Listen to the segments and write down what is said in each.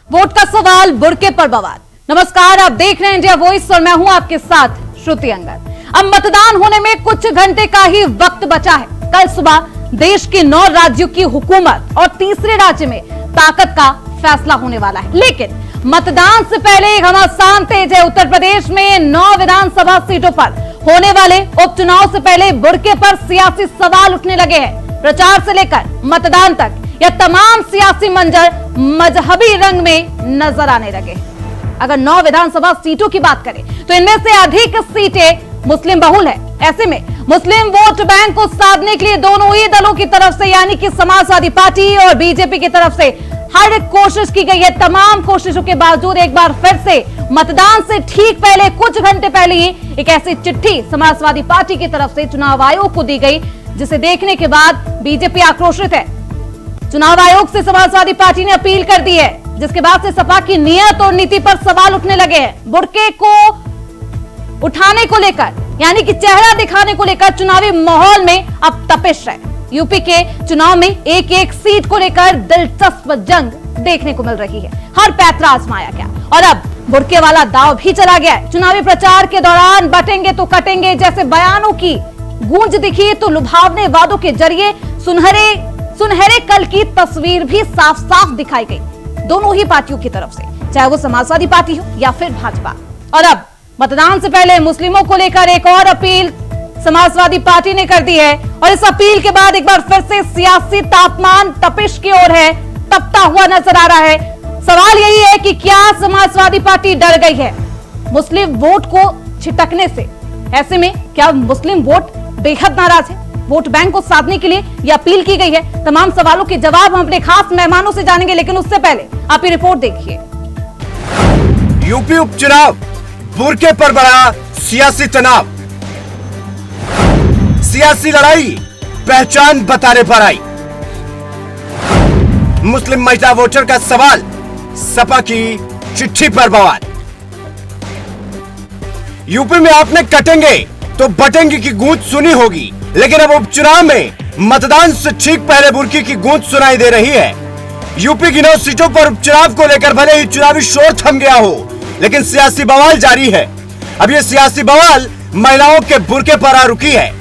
Vote का सवाल, Burke पर बवाल। नमस्कार, आप देख रहे हैं इंडिया वॉइस और मैं हूं आपके साथ श्रुति अंगद। अब मतदान होने में कुछ घंटे का ही वक्त बचा है। कल सुबह देश के 9 राज्यों की हुकूमत और तीसरे राज्य में ताकत का फैसला होने वाला है। लेकिन मतदान से पहले एक घमासान तेज है। उत्तर प्रदेश में 9 विधानसभा सीटों पर होने वाले उपचुनाव से पहले बुर्के पर सियासी सवाल उठने लगे हैं। प्रचार से लेकर मतदान तक यह तमाम सियासी मंजर मजहबी रंग में नजर आने लगे। अगर 9 विधानसभा सीटों की बात करें तो इनमें से अधिक सीटें मुस्लिम बहुल है। ऐसे में मुस्लिम वोट बैंक को साधने के लिए दोनों ही दलों की तरफ से यानी कि समाजवादी पार्टी और बीजेपी की तरफ से हर कोशिश की गई है। तमाम कोशिशों के बावजूद एक बार फिर से मतदान से ठीक पहले, कुछ घंटे पहले ही एक ऐसी चिट्ठी समाजवादी पार्टी की तरफ से चुनाव आयोग को दी गई, जिसे देखने के बाद बीजेपी आक्रोशित है। चुनाव आयोग से समाजवादी पार्टी ने अपील कर दी है, जिसके बाद से सपा की नियत और नीति पर सवाल उठने लगे हैं। बुर्के को उठाने को लेकर यानी कि चेहरा दिखाने को लेकर चुनावी माहौल में अब तपिश है। यूपी के चुनाव में एक एक सीट को लेकर दिलचस्प जंग देखने को मिल रही है। हर पैंतरा आजमाया गया और अब बुर्के वाला दांव भी चला गया है। चुनावी प्रचार के दौरान बटेंगे तो कटेंगे जैसे बयानों की गूंज दिखी तो लुभावने वादों के जरिए सुनहरे कल की तस्वीर भी साफ साफ दिखाई गई दोनों ही पार्टियों की तरफ से, चाहे वो समाजवादी पार्टी हो या फिर भाजपा। और अब मतदान से पहले मुस्लिमों को लेकर एक और अपील समाजवादी पार्टी ने कर दी है और इस अपील के बाद एक बार फिर से सियासी तापमान तपिश की ओर है, तपता हुआ नजर आ रहा है। सवाल यही है कि क्या समाजवादी पार्टी डर गई है मुस्लिम वोट को छिटकने से? ऐसे में क्या मुस्लिम वोट बेहद नाराज है? वोट बैंक को साधने के लिए यह अपील की गई है। तमाम सवालों के जवाब हम अपने खास मेहमानों से जानेंगे, लेकिन उससे पहले आप ये रिपोर्ट देखिए। यूपी उपचुनाव, बुर्के पर बढ़ा सियासी तनाव। सियासी लड़ाई पहचान बताने पर आई। मुस्लिम महिला वोटर का सवाल, सपा की चिट्ठी पर बवाल। यूपी में आपने कटेंगे तो बटेंगे की गूंज सुनी होगी, लेकिन अब उपचुनाव में मतदान से ठीक पहले बुर्की की गूंज सुनाई दे रही है। यूपी की 9 सीटों पर उपचुनाव को लेकर भले ही चुनावी शोर थम गया हो, लेकिन सियासी बवाल जारी है। अब यह सियासी बवाल महिलाओं के बुर्के पर आ रुकी है।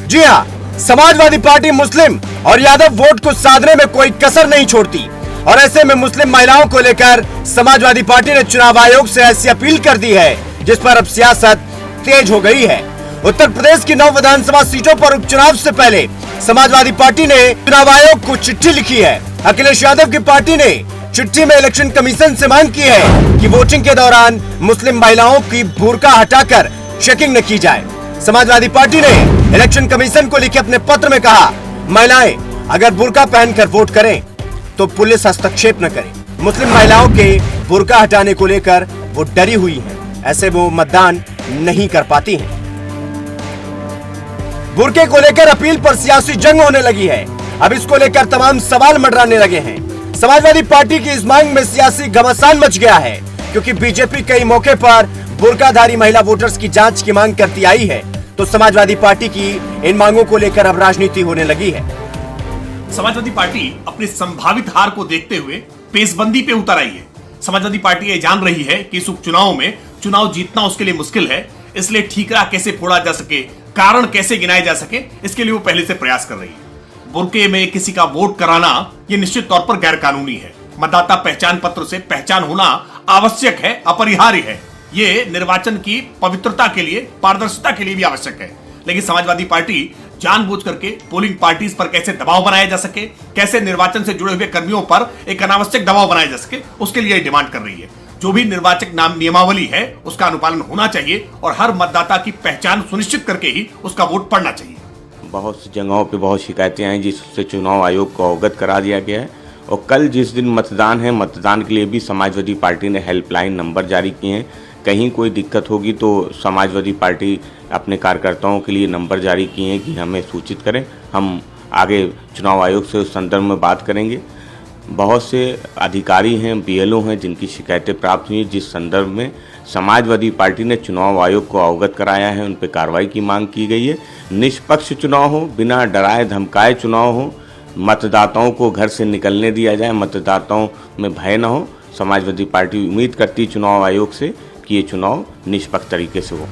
जी हां, समाजवादी पार्टी मुस्लिम और यादव वोट को साधने में कोई कसर नहीं छोड़ती और ऐसे में मुस्लिम महिलाओं को लेकर समाजवादी पार्टी ने चुनाव आयोग से ऐसी अपील कर दी है, जिस पर अब सियासत तेज हो गई है। उत्तर प्रदेश की 9 विधानसभा सीटों पर उपचुनाव से पहले समाजवादी पार्टी ने चुनाव आयोग को चिट्ठी लिखी है। अखिलेश यादव की पार्टी ने चिट्ठी में इलेक्शन कमीशन से मांग की है कि वोटिंग के दौरान मुस्लिम महिलाओं की बुर्का हटाकर चेकिंग न की जाए। समाजवादी पार्टी ने इलेक्शन कमीशन को लिखे अपने पत्र में कहा, महिलाएं अगर बुर्का पहनकर वोट करें तो पुलिस हस्तक्षेप न करे। मुस्लिम महिलाओं के बुर्का हटाने को लेकर वो डरी हुई है, ऐसे वो मतदान नहीं कर पाती हैं। बुर्के को लेकर अपील पर सियासी जंग होने लगी है। अब इसको लेकर तमाम सवाल मंडराने लगे हैं। समाजवादी पार्टी की इस मांग में सियासी घमासान मच गया है, क्योंकि बीजेपी कई मौके पर बुर्काधारी महिला वोटर्स की जांच की मांग करती आई है, तो समाजवादी पार्टी की इन मांगों को लेकर अब राजनीति होने लगी है। समाजवादी पार्टी अपनी संभावित हार को देखते हुए पेशबंदी पे उतर आई है। समाजवादी पार्टी ये जान रही है कि इस उपचुनाव में चुनाव जीतना उसके लिए मुश्किल है, इसलिए ठीकरा कैसे फोड़ा जा सके, कारण कैसे गिनाए जा सके, इसके लिए वो पहले से प्रयास कर रही है। बुर्के में किसी का वोट कराना ये निश्चित तौर पर गैर कानूनी है। मतदाता पहचान पत्र से पहचान होना आवश्यक है, अपरिहार्य है। ये निर्वाचन की पवित्रता के लिए, पारदर्शिता के लिए भी आवश्यक है। लेकिन समाजवादी पार्टी जानबूझ करके पोलिंग पार्टीज पर कैसे दबाव बनाया जा सके, कैसे निर्वाचन से जुड़े हुए कर्मियों पर एक अनावश्यक दबाव बनाया जा सके, उसके लिए डिमांड कर रही है। जो भी निर्वाचक नियमावली है उसका अनुपालन होना चाहिए और हर मतदाता की पहचान सुनिश्चित करके ही उसका वोट पड़ना चाहिए। बहुत सी जगहों पे बहुत शिकायतें आई, जिससे चुनाव आयोग को अवगत करा दिया गया है और कल जिस दिन मतदान है, मतदान के लिए भी समाजवादी पार्टी ने हेल्पलाइन नंबर जारी किए हैं। कहीं कोई दिक्कत होगी तो समाजवादी पार्टी अपने कार्यकर्ताओं के लिए नंबर जारी किए हैं कि हमें सूचित करें। हम आगे चुनाव आयोग से उस संदर्भ में बात करेंगे। बहुत से अधिकारी हैं, BLO हैं, जिनकी शिकायतें प्राप्त हुई, जिस संदर्भ में समाजवादी पार्टी ने चुनाव आयोग को अवगत कराया है, उन पर कार्रवाई की मांग की गई है। निष्पक्ष चुनाव हो, बिना डराए धमकाए चुनाव हो, मतदाताओं को घर से निकलने दिया जाए, मतदाताओं में भय न हो, समाजवादी पार्टी उम्मीद करती है चुनाव आयोग से कि ये चुनाव निष्पक्ष तरीके से हो।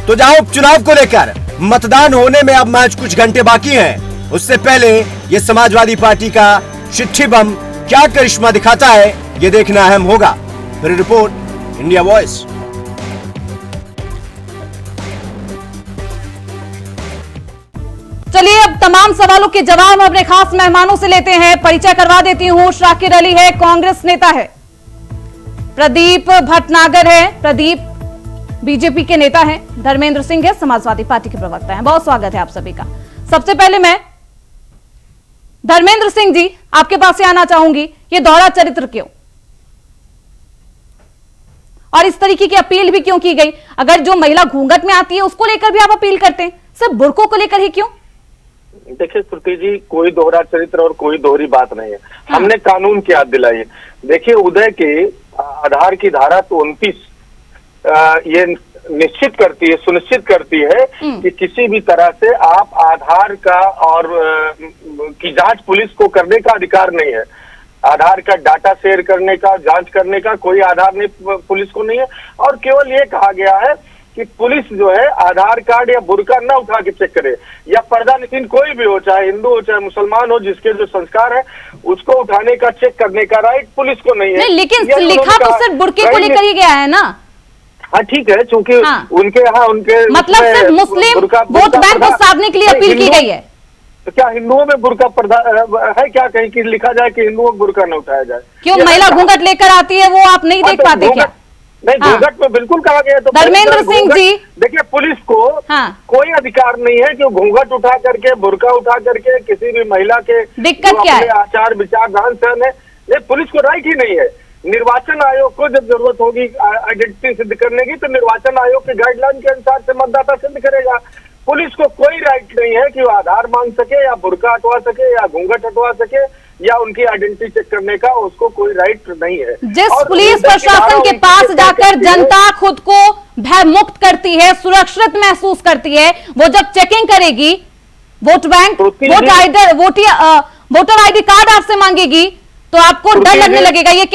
तो जहां उपचुनाव को लेकर मतदान होने में अब महज कुछ घंटे बाकी हैं, उससे पहले ये समाजवादी पार्टी का चिट्ठी बम क्या करिश्मा दिखाता है, ये देखना अहम होगा। फिर रिपोर्ट, इंडिया वॉइस। चलिए अब तमाम सवालों के जवाब हम अपने खास मेहमानों से लेते हैं। परिचय करवा देती हूं। शाकिर अली है, कांग्रेस नेता है। प्रदीप भटनागर है, प्रदीप बीजेपी के नेता हैं। धर्मेंद्र सिंह है, समाजवादी पार्टी के प्रवक्ता हैं। बहुत स्वागत है आप सभी का। सबसे पहले मैं धर्मेंद्र सिंह जी आपके पास से आना चाहूंगी, ये दोहरा चरित्र क्यों और इस तरीके की अपील भी क्यों की गई? अगर जो महिला घूंघट में आती है उसको लेकर भी आप अपील करते हैं, सिर्फ बुर्कों को लेकर ही क्यों? देखिए श्रुति जी, कोई दोहरा चरित्र और कोई दोहरी बात नहीं है। हमने कानून की याद दिलाई है। देखिए उदय के आधार की धारा 29 ये निश्चित करती है, सुनिश्चित करती है कि किसी भी तरह से आप आधार का और की जांच पुलिस को करने का अधिकार नहीं है। आधार का डाटा शेयर करने का, जांच करने का कोई आधार नहीं पुलिस को नहीं है। और केवल ये कहा गया है कि पुलिस जो है आधार कार्ड या बुर्का न उठा के चेक करे, या पर्दा निशीन कोई भी हो, चाहे हिंदू हो चाहे मुसलमान हो, जिसके जो संस्कार है उसको उठाने का, चेक करने का राइट पुलिस को नहीं है। नहीं, लेकिन लिखा तो सिर्फ बुर्के को लेकर ही गया है ना। हाँ ठीक है, चूंकि उनके यहाँ उनके मतलब सिर्फ मुस्लिम वोट बैंक को साधने के लिए अपील की गई है। तो क्या हिंदुओं में बुर्का पर्दा है क्या? कहीं कि लिखा जाए कि हिंदुओं में बुर्का न उठाया जाए? क्यों महिला घूंघट लेकर आती है वो आप नहीं देख पाते क्या? नहीं, घूंघट में बिल्कुल कहा गया। तो धर्मेंद्र सिंह जी, देखिए पुलिस को कोई अधिकार नहीं है कि घूंघट उठा करके, बुर्का उठा करके किसी भी महिला के दिक्कत क्या है? आचार विचार रहन सहन है, ये पुलिस को राइट ही नहीं है। निर्वाचन आयोग को जब जरूरत होगी आइडेंटिटी सिद्ध करने की, तो निर्वाचन आयोग के गाइडलाइन के अनुसार से मतदाता सिद्ध करेगा। पुलिस को कोई राइट नहीं है कि वो आधार मांग सके या बुर्का हटवा सके या घूंघट हटवा सके या उनकी आइडेंटिटी चेक करने का उसको कोई राइट नहीं है। जिस पुलिस प्रशासन के पास जाकर जनता खुद को भय मुक्त करती है, सुरक्षित महसूस करती है, वो जब चेकिंग करेगी, vote bank, voter ID card आपसे मांगेगी तो आपको डर लगने लगेगा। ये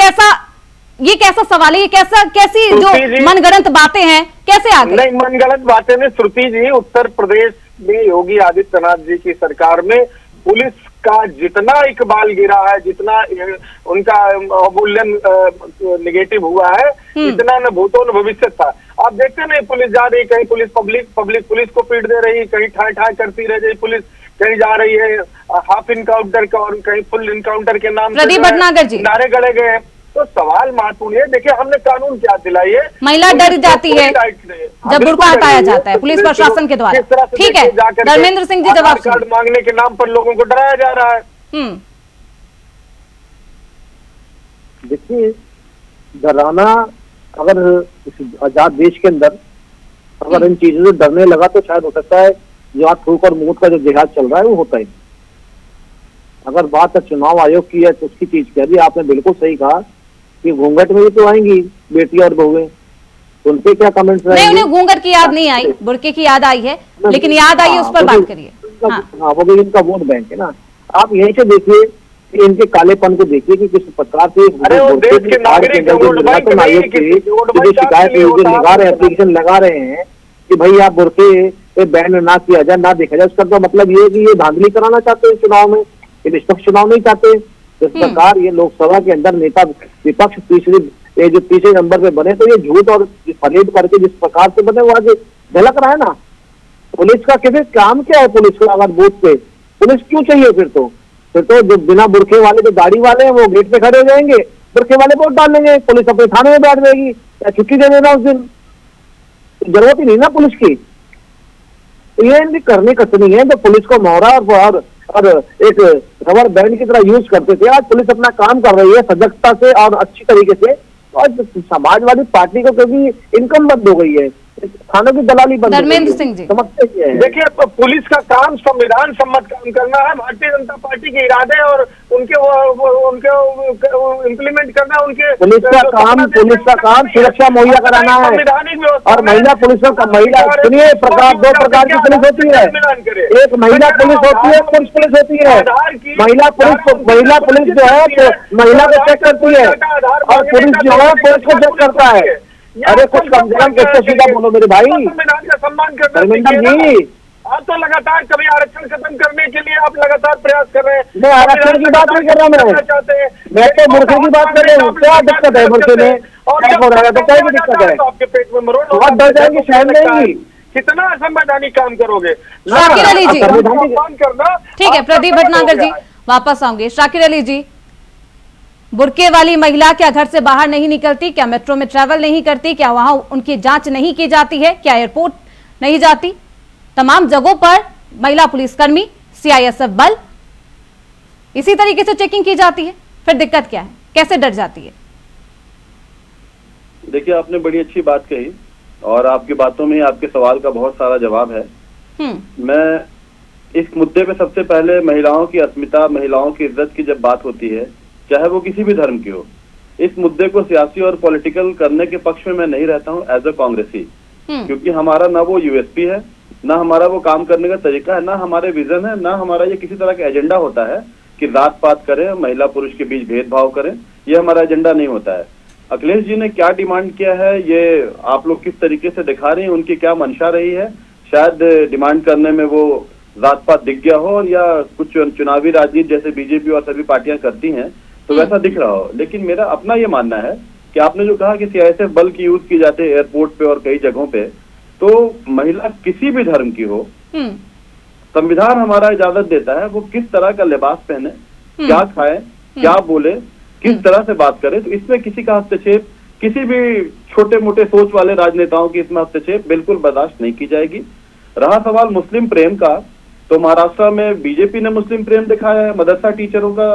कैसा सवाल है? ये कैसी जो मनगढ़ंत बातें हैं कैसे आ गई? नहीं, मनगढ़ंत बातें नहीं श्रुति जी। उत्तर प्रदेश में योगी आदित्यनाथ जी की सरकार में पुलिस का जितना इकबाल गिरा है, जितना उनका अवमूल्यन निगेटिव हुआ है, इतना न भूतो न भविष्य था। आप देखते नहीं, पुलिस जा रही, कहीं पुलिस पब्लिक पुलिस को पीट दे रही, कहीं ठाए ठाए करती रह गई पुलिस, कहीं जा रही है हाफ इनकाउंटर का और कहीं फुल इनकाउंटर के नाम प्रदीप भटनागर जी नारे गड़े गए। तो सवाल महत्वपूर्ण है। देखिए हमने कानून क्या दिलाई है, महिला डर जाती है जब बुर्का हटाया जाता है पुलिस प्रशासन के द्वारा। ठीक है धर्मेंद्र सिंह जी, जवाब कार्ड मांगने के नाम पर लोगों को डराया जा रहा है। देखिए डराना, अगर इस आजाद देश के अंदर अगर इन चीजों से डरने लगा तो शायद हो सकता है जो आज थूक और मूत का जो जिहाद चल रहा है वो होता ही। अगर बात चुनाव आयोग की है तो उसकी चीज कह दी आपने, बिल्कुल सही कहा कि घूंघट में भी तो आएंगी बेटी और बहुएं, तो उनके क्या कमेंट्स रहेंगे? नहीं, उन्हें घूंघट की याद नहीं आई, बुर्के की याद आई है, लेकिन याद आई उस पर बात करिए। हाँ, वो भी इनका वोट बैंक है ना। आप यहीं से देखिए कि इनके कालेपन को देखिए कि किस प्रकार से निर्वाचन आयोग के जो शिकायत लगा रहे हैं, एप्लीकेशन लगा रहे हैं कि भाई आप बुर्के बैन ना किया जाए, ना देखा जाए। उसका तो मतलब ये है कि ये धांधली कराना चाहते हैं चुनाव में, ये निष्पक्ष चुनाव नहीं चाहते। इस प्रकार ये लोकसभा के अंदर नेता विपक्ष तीसरे नंबर पे बने, तो ये झूठ और फरेब करके जिस प्रकार से बने वो आज झलक रहा है ना। पुलिस का किसी काम क्या है? पुलिस का अगर बूथ पे पुलिस क्यों चाहिए? फिर तो जो बिना बुरखे वाले जो गाड़ी वाले हैं वो गेट पे खड़े हो जाएंगे, बुरखे वाले वोट डाल लेंगे, पुलिस अपने थाने में बैठ जाएगी या छुट्टी दे देना उस दिन, जरूरत ही नहीं ना पुलिस की। ये इनकी करनी कसनी है। जो पुलिस को मोहरा और एक रबर बैंड की तरह यूज करते थे, आज पुलिस अपना काम कर रही है सजगता से और अच्छी तरीके से। और समाजवादी पार्टी को क्योंकि इनकम बंद हो गई है, थानों की दलाली बंद हो धर्मेंद्र गई। सिंह जी। समझते क्या है? देखिए तो पुलिस का काम संविधान सम्मत काम करना है, भारतीय जनता पार्टी के इरादे और उनके इम्प्लीमेंट करना, उनके पुलिस का काम सुरक्षा मुहैया कराना है। संवैधानिक व्यवस्था और महिला पुलिसों का महिला सुनिए दो प्रकार की पुलिस होती है, एक महिला पुलिस होती है, पुरुष पुलिस होती है। महिला पुलिस जो है तो महिला को चेक करती है और पुलिस जो है पुलिस को चेक करता है। अरे कुछ कम से कम कैसे सीधा बोलो मेरे भाई। संविधान का सम्मान करना धर्मेंद्र चाहिए जी, ना। आप तो लगातार कभी आरक्षण खत्म करने के लिए आप लगातार प्रयास कर रहे हैं। मैं आरक्षण की बात नहीं कर रहा, मैं तो मुर्खे की बात कर रहा हूँ। क्या दिक्कत है मुर्खे में? और हो रहा है तो क्या दिक्कत है? आपके पेट में मरोड़ बहुत डर जाएंगी, सहन नहीं। कितना असंवैधानिक काम करोगे? शाकिर अली जी। सम्मान करना ठीक है, प्रदीप भटनागर जी वापस आऊंगे। शाकिर अली जी, बुर्के वाली महिला क्या घर से बाहर नहीं निकलती? क्या मेट्रो में ट्रैवल नहीं करती? क्या वहां उनकी जांच नहीं की जाती है? क्या एयरपोर्ट नहीं जाती? तमाम जगहों पर महिला पुलिसकर्मी, सीआईएसएफ बल, इसी तरीके से चेकिंग की जाती है। फिर दिक्कत क्या है? कैसे डर जाती है? देखिए, आपने बड़ी अच्छी बात कही और आपकी बातों में आपके सवाल का बहुत सारा जवाब है। मैं इस मुद्दे पे सबसे पहले महिलाओं की अस्मिता, महिलाओं की इज्जत की जब बात होती है, चाहे वो किसी भी धर्म की हो, इस मुद्दे को सियासी और पॉलिटिकल करने के पक्ष में मैं नहीं रहता हूँ एज अ कांग्रेसी, क्योंकि हमारा ना वो यूएसपी है, ना हमारा वो काम करने का तरीका है, ना हमारे विजन है, ना हमारा ये किसी तरह का एजेंडा होता है कि जात पात करें, महिला पुरुष के बीच भेदभाव करें। ये हमारा एजेंडा नहीं होता है। अखिलेश जी ने क्या डिमांड किया है, ये आप लोग किस तरीके से दिखा रहे हैं, उनकी क्या मंशा रही है, शायद डिमांड करने में वो जात पात दिख गया हो, या कुछ चुनावी राजनीति जैसे बीजेपी और सभी पार्टियां करती हैं तो वैसा दिख रहा हो। लेकिन मेरा अपना ये मानना है कि आपने जो कहा कि सीआईएसएफ बल की यूज की जाती है एयरपोर्ट पे और कई जगहों पे, तो महिला किसी भी धर्म की हो, संविधान हमारा इजाजत देता है वो किस तरह का लिबास पहने, क्या खाए, क्या बोले, किस तरह से बात करे। तो इसमें किसी का हस्तक्षेप, किसी भी छोटे मोटे सोच वाले राजनेताओं की इसमें हस्तक्षेप बिल्कुल बर्दाश्त नहीं की जाएगी। रहा सवाल मुस्लिम प्रेम का, तो महाराष्ट्र में बीजेपी ने मुस्लिम प्रेम दिखाया है मदरसा टीचरों का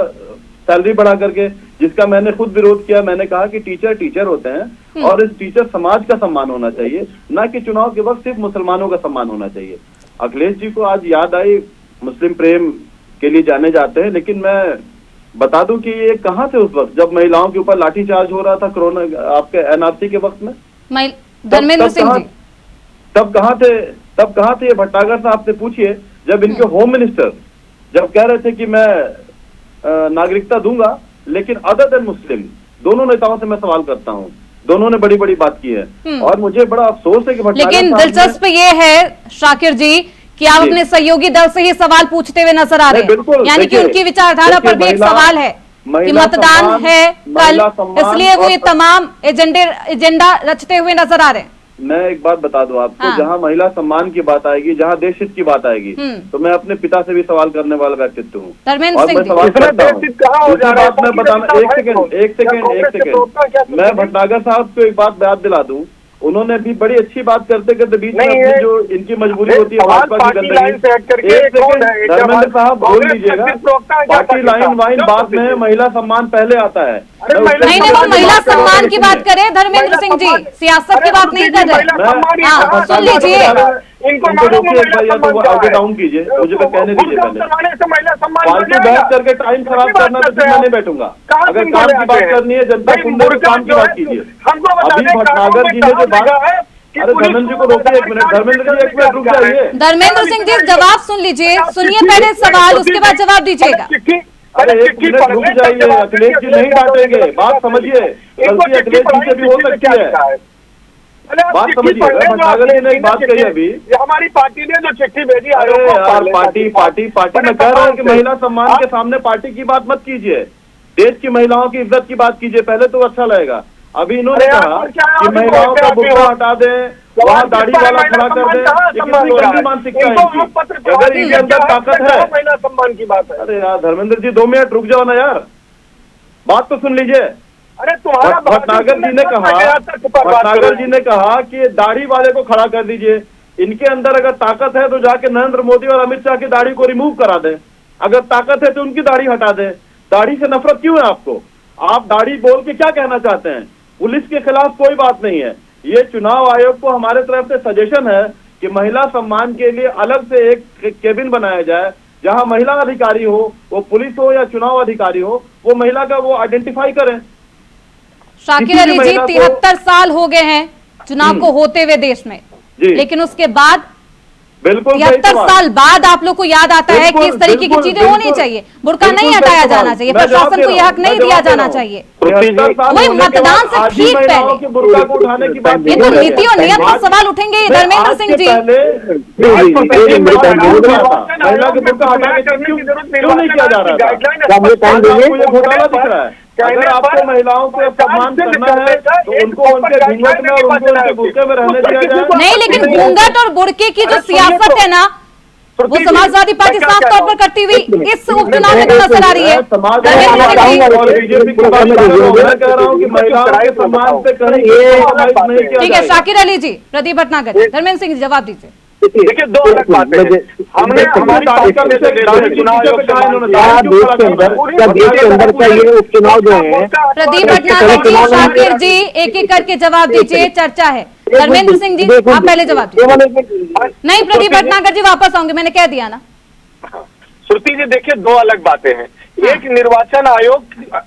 सैलरी बढ़ा करके, जिसका मैंने खुद विरोध किया। मैंने कहा कि टीचर टीचर होते हैं और इस टीचर समाज का सम्मान होना चाहिए, ना कि चुनाव के वक्त सिर्फ मुसलमानों का सम्मान होना चाहिए। अखिलेश जी को आज याद आई मुस्लिम प्रेम के लिए जाने जाते हैं, लेकिन मैं बता दूं कि ये कहाँ थे उस वक्त जब महिलाओं के ऊपर लाठीचार्ज हो रहा था कोरोना आपके एनआरसी के वक्त में? धर्मेंद्र सिंह जी तब कहाँ थे ये भट्टागर साहब से पूछिए, जब इनके होम मिनिस्टर जब कह रहे थे कि मैं नागरिकता दूंगा, लेकिन अदर देन मुस्लिम, दोनों नेताओं से मैं सवाल करता हूँ, दोनों ने बड़ी बड़ी बात की है और मुझे बड़ा अफसोस है कि लेकिन दिलचस्प ये है शाकिर जी कि आप अपने सहयोगी दल से ही सवाल पूछते हुए नजर आ रहे हैं, यानी कि उनकी विचारधारा पर भी एक सवाल है कि मतदान है कल, इसलिए वो ये तमाम एजेंडा रचते हुए नजर आ रहे हैं। मैं एक बात बता दूं आपको, जहां महिला सम्मान की बात आएगी, जहां देश हित की बात आएगी, तो मैं अपने पिता से भी सवाल करने वाला व्यक्तित्व हूँ। धर्मेंद्र सिंह सवाल करता हूं। बात मैं बताना, एक सेकेंड मैं भटनागर साहब को एक बात याद दिला दूं, उन्होंने भी बड़ी अच्छी बात करते करते बीच में जो इनकी मजबूरी होती है भाजपा की गंदगी। एक सेकेंड धर्मेंद्र साहब बोल लीजिएगा, पार्टी लाइन वाइन बाद में, महिला सम्मान पहले आता है। नहीं वो महिला सम्मान की बात करें धर्मेंद्र सिंह जी, सियासत की बात नहीं कर रहे। सुन लीजिए, आगे डाउन कीजिए, मुझे तो कहने दीजिए पहले। फालतू बहस करके टाइम खराब करना तो मैं नहीं बैठूंगा। अगर काम की बात करनी है, जनता सुनने को काम की बात कीजिए। अभी भटनागर जी ने जो बात, अरे धर्मेंद्र जी को रोकिए एक मिनट, धर्मेंद्र जी एक मिनट रुक जाइए। धर्मेंद्र सिंह जी जवाब सुन लीजिए, सुनिए पहले सवाल, उसके बाद जवाब दीजिएगा। अरे एक मिनट रुक जाइए, अखिलेश जी नहीं डांटेंगे, बात समझिए, गलती अखिलेश जी से भी हो सकती है, बात समझिए। भटनागर जी ने एक बात कही अभी, हमारी पार्टी ने जो चिट्ठी भेजी, अरे यार पार्टी में कह रहे हैं कि महिला सम्मान के सामने पार्टी की बात मत कीजिए, देश की महिलाओं की इज्जत की बात कीजिए पहले, तो अच्छा लगेगा। अभी इन्होंने कहा कि महिलाओं का बुर्का हटा दें, वहाँ दाढ़ी वाला खड़ा कर दें, ये कितनी गंदी मानसिकता है इनकी। अगर इनके अंदर ताकत है, महिला सम्मान की बात है। अरे यार धर्मेंद्र जी 2 मिनट रुक जाओ ना यार, बात तो सुन लीजिए। अरे तुम्हारा भटनागर जी ने कहा कि दाढ़ी वाले को खड़ा कर दीजिए, इनके अंदर अगर ताकत है तो जाके नरेंद्र मोदी और अमित शाह की दाढ़ी को रिमूव करा दें, अगर ताकत है तो उनकी दाढ़ी हटा दें। दाढ़ी से नफरत क्यों है आपको? आप दाढ़ी बोल के क्या कहना चाहते हैं? पुलिस के खिलाफ कोई बात नहीं है, ये चुनाव आयोग को हमारे तरफ से सजेशन है कि महिला सम्मान के लिए अलग से एक केबिन बनाया जाए, जहां महिला अधिकारी हो, वो पुलिस हो या चुनाव अधिकारी हो, वो महिला का वो आइडेंटिफाई करें। शाकिर अली जी, 73 साल हो गए हैं चुनाव को होते हुए देश में, लेकिन उसके बाद बिल्कुल 73 साल बाद आप लोग को याद आता है कि इस तरीके की चीजें होनी चाहिए, बुर्का नहीं हटाया जाना चाहिए, प्रशासन को यह हक नहीं दिया जाना चाहिए। वही मतदान से ठीक पहले बुर्का को उठाने की बात, ये तो नीति और नियम पर सवाल उठेंगे धर्मेंद्र सिंह जी। महिला के बुर्का हटाने क्यों नहीं किया जा रहा था? घोटाला दिख रहा है। अगर आपको महिलाओं को सम्मान करना है तो उनको उनके घूंघट में और उनको उनके बुर्के में रहने दिया जाए। नहीं, लेकिन घूंघट और बुर्के की जो सियासत है ना, वो समाजवादी पार्टी साफ तौर पर करती हुई इस उपचुनाव में तो नजर आ रही है। और बीजेपी की बात मैं कह रहा हूँ कि महिलाओं के सम्मान पे कहीं ठीक है। शाकिर अली जी, प्रदीप भटनागर, धर्मेंद्र सिंह जी जवाब दीजिए। देखिए, दो अलग बातें हैं। हमने हमारी देश के अंदर का ये उपचुनाव जो है, प्रदीप भटनागर जी, शाकिर जी, एक एक करके जवाब दीजिए, चर्चा है। धर्मेंद्र सिंह जी, आप पहले जवाब दीजिए। नहीं, प्रदीप भटनागर जी वापस आऊंगे, मैंने कह दिया ना। श्रुति जी, देखिए, दो अलग बातें हैं। एक, निर्वाचन आयोग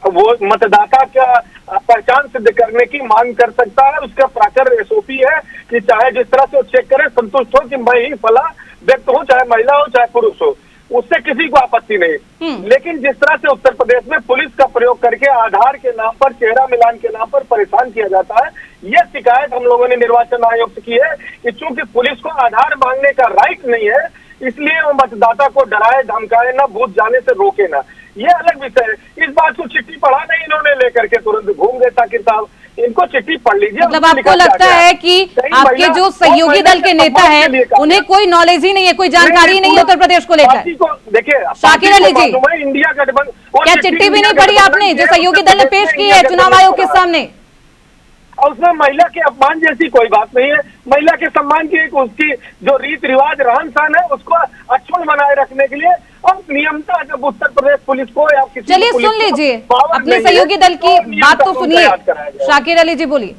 वो मतदाता का पहचान सिद्ध करने की मांग कर सकता है, उसका प्राचर एसओपी है कि चाहे जिस तरह से वो चेक करे, संतुष्ट हो कि मैं ही फला व्यक्ति हूँ, चाहे महिला हो चाहे पुरुष हो, उससे किसी को आपत्ति नहीं। लेकिन जिस तरह से उत्तर प्रदेश में पुलिस का प्रयोग करके आधार के नाम पर, चेहरा मिलान के नाम पर परेशान किया जाता है, यह शिकायत हम लोगों ने निर्वाचन आयोग से की है कि चूंकि पुलिस को आधार मांगने का राइट नहीं है, इसलिए वो मतदाता को डराए धमकाए ना, बूथ जाने से रोके ना। ये अलग विषय है। इस बात को चिट्ठी पढ़ा नहीं इन्होंने लेकर के तुरंत घूम गए ताकि साहब इनको चिट्ठी पढ़ लीजिए। मतलब आपको लगता है कि आपके जो सहयोगी दल के नेता हैं, उन्हें कोई नॉलेज ही नहीं है, कोई जानकारी नहीं है उत्तर प्रदेश को लेकर? देखिए, शाकिर अली जी, इंडिया गठबंधन, क्या चिट्ठी भी नहीं पढ़ी आपने जो सहयोगी दल ने पेश की है चुनाव आयोग के सामने? और उसमें महिला के अपमान जैसी कोई बात नहीं है। महिला के सम्मान की उसकी जो रीत रिवाज रहन सहन है, उसको अक्षुण्ण बनाए रखने के लिए और नियमता जब उत्तर प्रदेश पुलिस को या किसी, चलिए सुन लीजिए अपने सहयोगी दल की बात तो सुनिए। शाकिर अली जी बोलिए।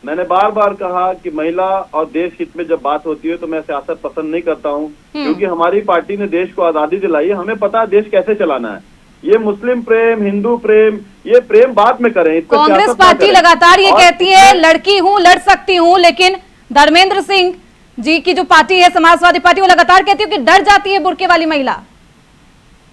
मैंने बार बार कहा कि महिला और देश हित में जब बात होती है तो मैं सियासत पसंद नहीं करता हूँ, क्योंकि हमारी पार्टी ने देश को आजादी दिलाई है, हमें पता है देश कैसे चलाना है। ये मुस्लिम प्रेम, हिंदू प्रेम, ये प्रेम बाद में करें। कांग्रेस पार्टी लगातार ये कहती है लड़की हूं, लड़ सकती हूं, लेकिन धर्मेंद्र सिंह जी की जो पार्टी है समाजवादी पार्टी, वो लगातार कहती है कि डर जाती है बुर्के वाली महिला,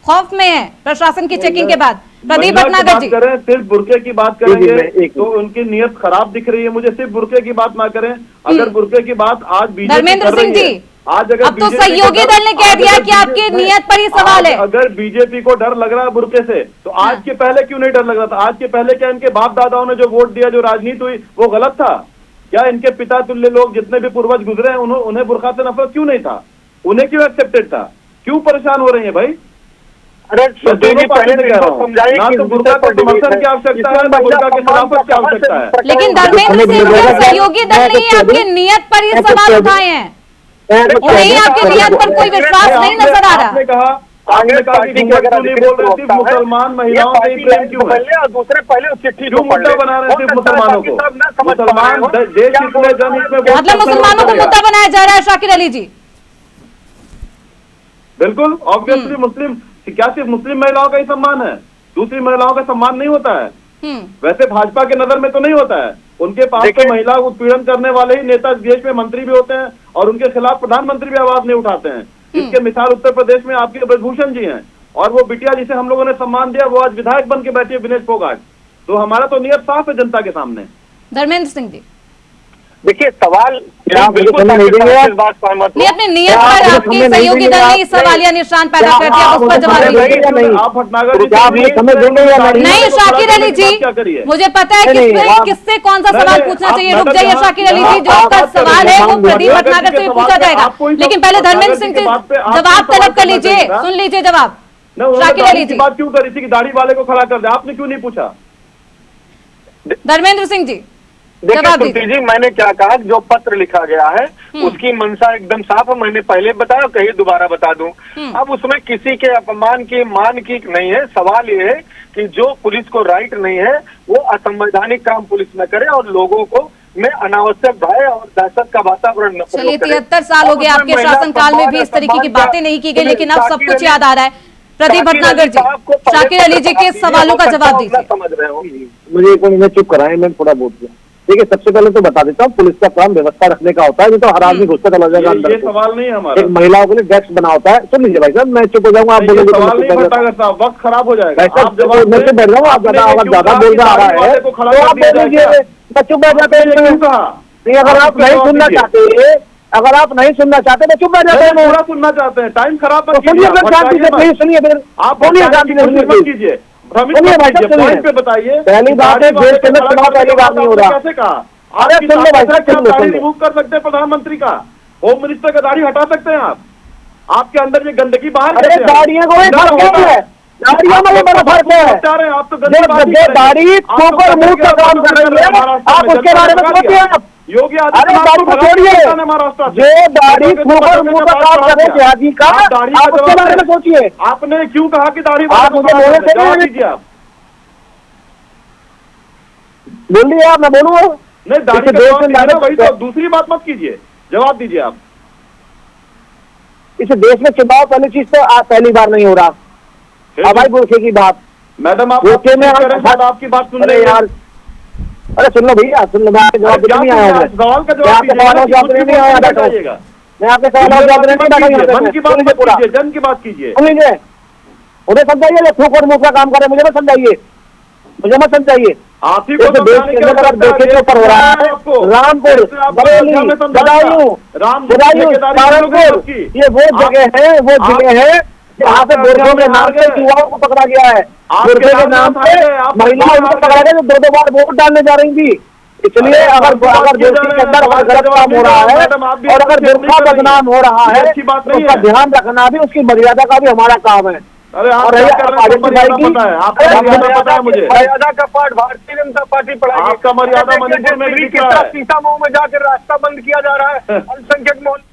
खौफ में है प्रशासन की चेकिंग के बाद। प्रदीप भटनागर जी, करें सिर्फ बुर्के की बात करेंगे तो उनकी नीयत खराब दिख रही है मुझे। सिर्फ बुर्के की बात ना करें। अगर बुर्के की बात आज बीजेपी धर्मेंद्र सिंह जी, आज अगर अब तो सहयोगी दल ने कह दिया कि आपकी नीयत पर ही सवाल है। अगर बीजेपी को डर लग रहा है बुर्के से, तो आज के पहले क्यों नहीं डर लग रहा था? आज के पहले क्या इनके बाप दादाओं ने जो वोट दिया, जो राजनीति हुई, वो गलत था क्या? इनके पिता तुल्य लोग जितने भी पूर्वज गुजरे हैं, उन्हें बुर्का से नफरत क्यों नहीं था? उन्हें क्यों एक्सेप्टेड था? क्यों परेशान हो रही है भाई? अरे दोनों पार्टी से कह रहा हूं, ना तो बुर्का का समर्थन की आवश्यकता है, ना बुर्का के खिलाफत की आवश्यकता है। लेकिन धर्मेंद्र सिंह के सहयोगी दल ने आपकी नीयत पर ही सवाल उठाए हैं, उन्हें आपकी नीयत पर कोई विश्वास नहीं नजर आ रहा। आपने कहा कि नहीं बोल रहे सिर्फ मुसलमान महिलाओं से ही प्रेम क्यों है? और दूसरे पहले चिट्ठी क्यों मुद्दा बना रहे हैं सिर्फ मुसलमानों को? मुसलमान देश हित में, जनहित में, मतलब मुसलमानों को मुद्दा बनाया जा रहा है शाकिर अली जी? बिल्कुल, ऑब्वियसली मुस्लिम, क्या सिर्फ मुस्लिम महिलाओं का ही सम्मान है? दूसरी महिलाओं का सम्मान नहीं होता है? वैसे भाजपा के नजर में तो नहीं होता है। उनके पास तो महिला को उत्पीड़न करने वाले ही नेता देश में मंत्री भी होते हैं और उनके खिलाफ प्रधानमंत्री भी आवाज नहीं उठाते हैं। इसके मिसाल उत्तर प्रदेश में आपके ब्रजभूषण जी हैं, और वो बिटिया जिसे हम लोगों ने सम्मान दिया, वो आज विधायक बन के बैठी है, विनेश फोगाट। तो हमारा तो नियत साफ है जनता के सामने। धर्मेंद्र सिंह जी, देखिए, सवाल नहीं, अपनी नियत पर आपकी सहयोगी दल ने सवालिया निशान पैदा कर दिया, उस पर जवाब दीजिए। आप भटनागर नहीं शाकिर अली जी, मुझे पता है कि किससे कौन सा सवाल पूछना चाहिए। रुक जाइए शाकिर अली जी, जो आपका सवाल है वो प्रदीप भटनागर से पूछा जाएगा, लेकिन पहले धर्मेंद्र सिंह से जवाब तलब कर लीजिए। सुन लीजिए जवाब शाकिर अली जी। बात क्यों करी थी कि दाढ़ी वाले को खड़ा कर दे? आपने क्यों नहीं पूछा? धर्मेंद्र सिंह जी, देखिए जी, मैंने क्या कहा, जो पत्र लिखा गया है उसकी मंशा एकदम साफ है। मैंने पहले बताया, कहीं दोबारा बता दूं। अब उसमें किसी के अपमान की, मान की नहीं है। सवाल ये है कि जो पुलिस को राइट नहीं है वो असंवैधानिक काम पुलिस न करे और लोगों को में अनावश्यक भय और दहशत का वातावरण न पैदा चलिए करें। 73 साल हो गए और आपके महिला शासनकाल में भी इस तरीके की बातें नहीं की गई, लेकिन अब सब कुछ याद आ रहा है। प्रदीप भटनागर जी, शाकिर अली जी के सवालों का जवाब दीजिए। समझ रहे हो मुझे एक मिनट चुप कराएं, मैं थोड़ा बोल दिया। देखिए, सबसे पहले तो बता देता हूँ, पुलिस का काम व्यवस्था रखने का होता है, नहीं तो हर आदमी घुसकर चला जाएगा अंदर। ये सवाल नहीं है हमारा। एक महिलाओं के लिए डेस्क बना होता है। सुन लीजिए भाई साहब, मैं चुप हो जाऊंगा, आप बोलोगे तो सवाल नहीं मैं चुप भटनागर साहब, वक्त खराब हो जाएगा। मैं चुप बैठ जाऊंगा, आप ज्यादा बोल रहा है तो आप बोल लीजिए, मैं चुप बैठ जाते हैं। अगर आप नहीं सुनना चाहते, अगर आप नहीं सुनना चाहते तो चुप बैठ जाते हैं। पूरा सुनना चाहते हैं, टाइम खराब मत सुनिए फिर शांति से, प्लीज सुनिए फिर, आप बोलिए शांति से, सुनिए कीजिए, सुनिए भाई साहब, सुनिए। पे बताइए। पहली बात है, देश के अंदर चुनाव पहली बार नहीं हो रहा। कैसे कहा? अरे आपकी सुन लो भाई साहब, ताकत है कि आप सुन लो, दाढ़ी सुन लो। रिमूव कर सकते हैं प्रधानमंत्री का, होम मिनिस्टर का दाढ़ी हटा सकते हैं आप? आपके अंदर ये गंदगी बाहर अरे कैसे आई? दाढ़ियों को फर्क है, दाढ़ियों में बड़ा फर्क है। आप तो गंदी बात ही जो करेंगे। दाढ़ी आप तो ठोकर मुंह का काम कर रही है, आप उसके बारे में सोचिए। आप योगी अरे आदित्यनाथ दाढ़ी को छोड़िए, जो दाढ़ी ठोकर मुंह का काम कर रहे जहाजी का, आप उसके बारे में सोचिए। आपने क्यों कहा कि दाढ़ी आप मुझे बोले थे, जवाब दीजिए आप। बोलिए आप, मैं बोलूँ? नहीं, दाढ़ी का जवाब दीजिए ना, वही तो, दूसरी बात मत कीजिए, जवाब दीजिए आप। इस देश में चुनाव पहली चीज तो आज पहली बार नहीं हो रहा। हवाई बुरखे की बात, मैडम आप बुरखे में आपकी बात सुन रहे अरे हैं यार, अरे सुन लो भैया, सुन लो, मैं आपके जवाब देने नहीं आया हूँ। सवाल का मैं आपके सवालों का जवाब देने नहीं आया बैठा हूँ। बताइएगा। मैं आपके सवालों का जवाब देने नहीं बैठा हूँ। मन की बात मत पूरा कीजिए, जन की बात कीजिए। सुन लीजिए, उन्हें समझाइए, ठोकर मुंह का काम करे, मुझे मत समझाइए, मुझे मत समझाइए। आप ही को देश के अंदर अगर देखे के ऊपर हो रहा है, रामपुर, बरेली, बदायूं, बदायूं, सहारनपुर, ये वो जगह है जहाँ पे बुरखे के नाम से युवाओं को पकड़ा गया है। बुरखे के नाम पे महिलाओं को पकड़ा गया, जो 2-2 बार वोट डालने जा रही थी। इसलिए अगर देश के अंदर अगर गलत काम हो रहा है और अगर बुरखा बदनाम हो रहा है तो उसका ध्यान रखना भी, उसकी मर्यादा का भी हमारा काम है। अरे आप क्या कर रहे हैं? पता है आपका मर्यादा पता है मुझे। मर्यादा का पाठ भारतीय जनता पार्टी पढ़ाएगी। आपका मर्यादा मणिपुर में भी दिख रहा है। सीतामऊ में जाकर रास्ता बंद किया जा रहा है, अल्पसंख्यक मोहल्ले।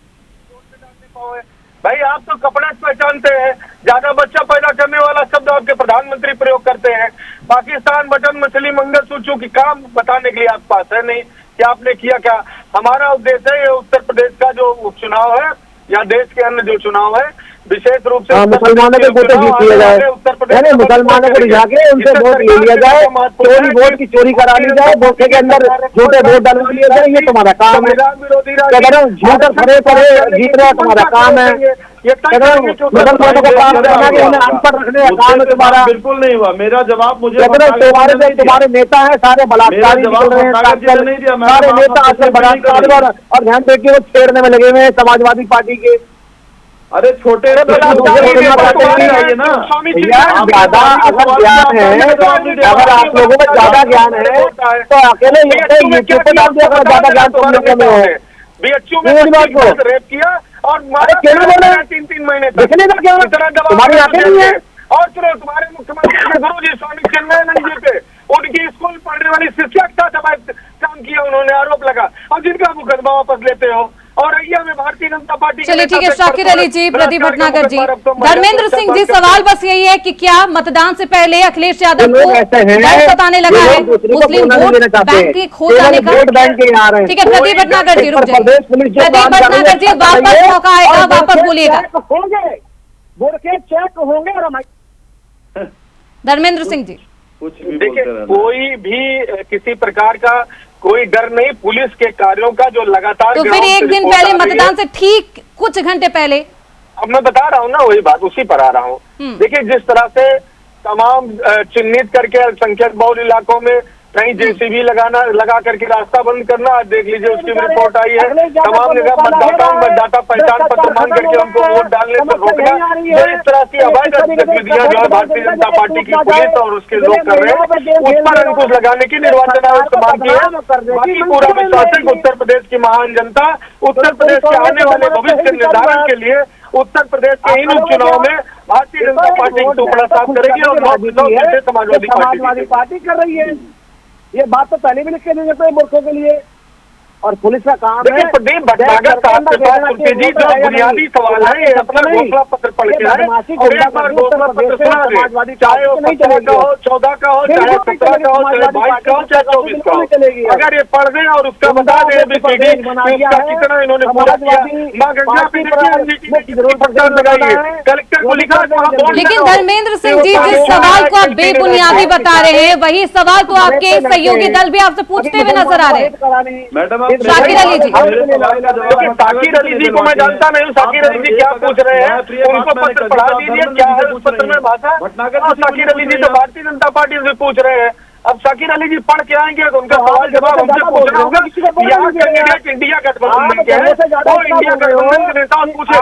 भाई आप तो कपड़ा पहचानते हैं, ज्यादा बच्चा पैदा करने वाला शब्द आपके प्रधानमंत्री प्रयोग करते हैं। पाकिस्तान, बटन, मछली, मंगलसूत्र की काम बताने के लिए आपके पास है नहीं कि आपने किया क्या। हमारा उद्देश्य है ये उत्तर प्रदेश का जो उपचुनाव है या देश के अन्य जो चुनाव है, विशेष रूप से मुसलमानों के वोट जीत लिया जाए, यानी मुसलमानों को रिझा के उनसे वोट ले लिया जाए, चोरी वोट की चोरी करा ली जाए, वोटे के अंदर झूठे वोट डालवा लिए जाए, ये तुम्हारा काम है। झूठे खड़े पड़े जीत रहे तुम्हारा काम है। मुसलमानों का काम करना कि उन्हें अनपढ़ रखने का काम है तुम्हारा। बिल्कुल नहीं हुआ, मेरा जवाब मुझे तुम्हारे नेता है सारे बलात्कारी निकल रहे हैं, सारे नेता आजकल बलात्कार और ध्यान देखिए वो छेड़ने में लगे हुए हैं समाजवादी पार्टी के। अरे छोटे ज्यादा अगर ज्ञान है, अगर आप लोगों को ज्यादा ज्ञान है तो अकेले यूट्यूब पे डाल दिया, अगर ज्यादा ज्ञान तुम लोगों में है। बीएचयू में रेप किया और मारा 3-3 महीने देखने का क्या, तुम्हारी आंखें नहीं है। और तुम्हारे मुख्यमंत्री गुरु जी स्वामी चिन्मयानंद जी पे उनकी स्कूल पढ़ने वाली शिक्षक का काम किया उन्होंने, आरोप लगा, और जिनका मुकदमा वापस लेते हो। और रैया में भारतीय जनता पार्टी। चलिए ठीक है, शाकिर अली जी, प्रदीप भटनागर जी, धर्मेंद्र सिंह जी, सवाल बस यही है कि क्या मतदान से पहले अखिलेश यादव को डर सताने लगा है मुस्लिम वोट बैंक के खो जाने का? ठीक है प्रदीप भटनागर जी, रुक जाइए। प्रदीप भटनागर जी, वापस मौका आएगा, वापस बोलिएगा। चेक होंगे और धर्मेंद्र सिंह जी, देखिए कोई भी किसी प्रकार का कोई डर नहीं, पुलिस के कार्यों का जो लगातार। तो फिर एक दिन पहले मतदान से ठीक कुछ घंटे पहले, अब मैं बता रहा हूँ ना, वही बात उसी पर आ रहा हूँ। देखिए जिस तरह से तमाम चिन्हित करके अल्पसंख्यक बहुल इलाकों में कहीं जेसीबी लगा करके रास्ता बंद करना, आज देख लीजिए उसकी रिपोर्ट आई है। तमाम जगह मतदाताओं मतदाता पहचान पत्र मान करके उनको वोट डालने से रोकना, जो इस तरह की अवैध गतिविधियां जो है भारतीय जनता पार्टी की पुलिस और उसके लोग कर रहे हैं, उस पर अंकुश लगाने की निर्वाचन आयोग से मांग की है। बाकी पूरा विश्वास है कि उत्तर प्रदेश की महान जनता उत्तर प्रदेश के आने वाले भविष्य के निर्धारण के लिए उत्तर प्रदेश के इन उपचुनाव में भारतीय जनता पार्टी की टुकड़ा साफ करेगी और समाजवादी पार्टी कर रही है। ये बात तो पहले भी लिख के देते हैं मूर्खों के लिए। और पुलिस का काम है। देखिए प्रदीप भटनागर साहब के पास सुरभि जी जो बुनियादी सवाल है, ये अपना घोषणा पत्र पढ़ के आए और एक बार घोषणा पत्र सुना दे, चाहे वो 15 का हो, 14 का हो, चाहे 17 का हो, चाहे 22 का हो, चाहे 24 का हो, अगर ये पढ़ दें और उसका बता दें उसका कितना इन्होंने पूरा किया। माँ गंगा पे प्रचार लगाइए, कलेक्टर को लिखा। लेकिन धर्मेंद्र सिंह जी, जिस सवाल को आप बेबुनियादी बता रहे हैं, वही सवाल तो आपके सहयोगी दल भी आपसे पूछते हुए नजर आ रहे हैं। मैडम शाकिर अली जी, शाकिर अली जी को मैं जानता नहीं हूँ, शाकिर अली जी क्या पूछ रहे हैं, उनको पत्र पढ़ा दीजिए क्या है उस पत्र में भाषा। शाकिर अली जी तो भारतीय जनता पार्टी से पूछ रहे हैं, अब शाकिर अली जी पढ़ के आएंगे तो उनका सवाल जवाब हमसे पूछना होगा। यहाँ कैंडिडेट इंडिया गठबंधन के हैं, वो इंडिया गठबंधन के नेता पूछे,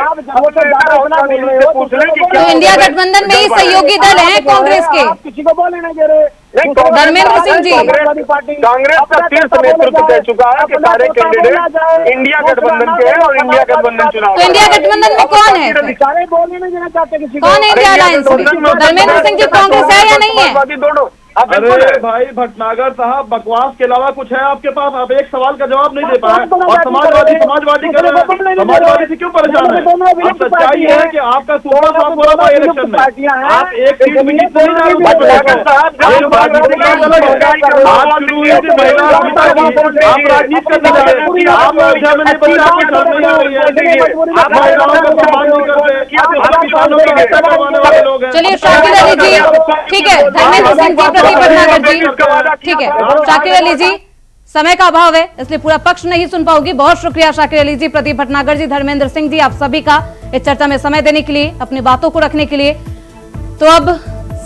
तो इंडिया गठबंधन में ही सहयोगी दल है कांग्रेस के, किसी को बोले नहीं दे रहे। धर्मेंद्र सिंह जी, कांग्रेस का शीर्ष नेतृत्व कह चुका है कि सारे कैंडिडेट इंडिया गठबंधन के हैं और इंडिया गठबंधन चुनाव। तो इंडिया गठबंधन में कौन है? सारे बोलने नहीं देना चाहते किसी को। कौन है इंडिया अलायंस में? धर्मेंद्र सिंह जी कांग्रेस है या नहीं है? दोनों। अरे भाई भटनागर साहब, बकवास के अलावा कुछ है आपके पास? आप एक सवाल का जवाब नहीं दे पाए और समाजवादी कर रहे हैं। समाजवादी से क्यों परेशान है? अब सच्चाई है कि आपका सुपर फ्लॉप हो रहा था इलेक्शन में, आप एक सीट भी जीत नहीं रहे। आप शुरू हुई थी महिला अस्मिता की, आप राजनीति करने जा रहे हैं। आप अयोध्या में नहीं बनी, आपकी शर्म नहीं हो रही है। आप महिलाओं का सम्मान नहीं करते, आप किसानों की हत्या करवाने वाले लोग हैं। चलिए शाकिर अली जी, ठीक है, धर्मेंद्र सिंह जी, प्रदीप भटनागर जी, ठीक है, शाकिर अली जी, समय का अभाव है इसलिए पूरा पक्ष नहीं सुन पाओगी। बहुत शुक्रिया शाकिर अली जी, प्रदीप भटनागर जी, धर्मेंद्र सिंह जी, आप सभी का इस चर्चा में समय देने के लिए, अपनी बातों को रखने के लिए। तो अब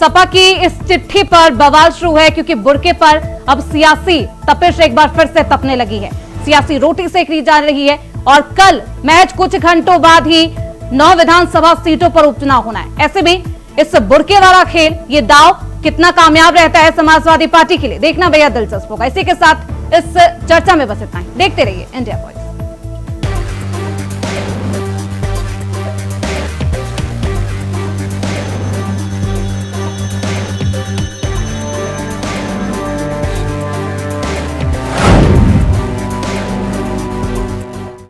सपा की इस चिट्ठी पर बवाल शुरू है, क्योंकि बुर्के पर अब सियासी तपिश एक बार फिर से तपने लगी है, सियासी रोटी सेकनी जा रही है। और कल महज कुछ घंटों बाद ही 9 विधानसभा सीटों पर उपचुनाव होना है। ऐसे में इस बुर्के वाला खेल, ये दाव कितना कामयाब रहता है समाजवादी पार्टी के लिए, देखना बेहद दिलचस्प होगा। इसी के साथ इस चर्चा में बस इतना ही। देखते रहिए इंडिया वॉइस।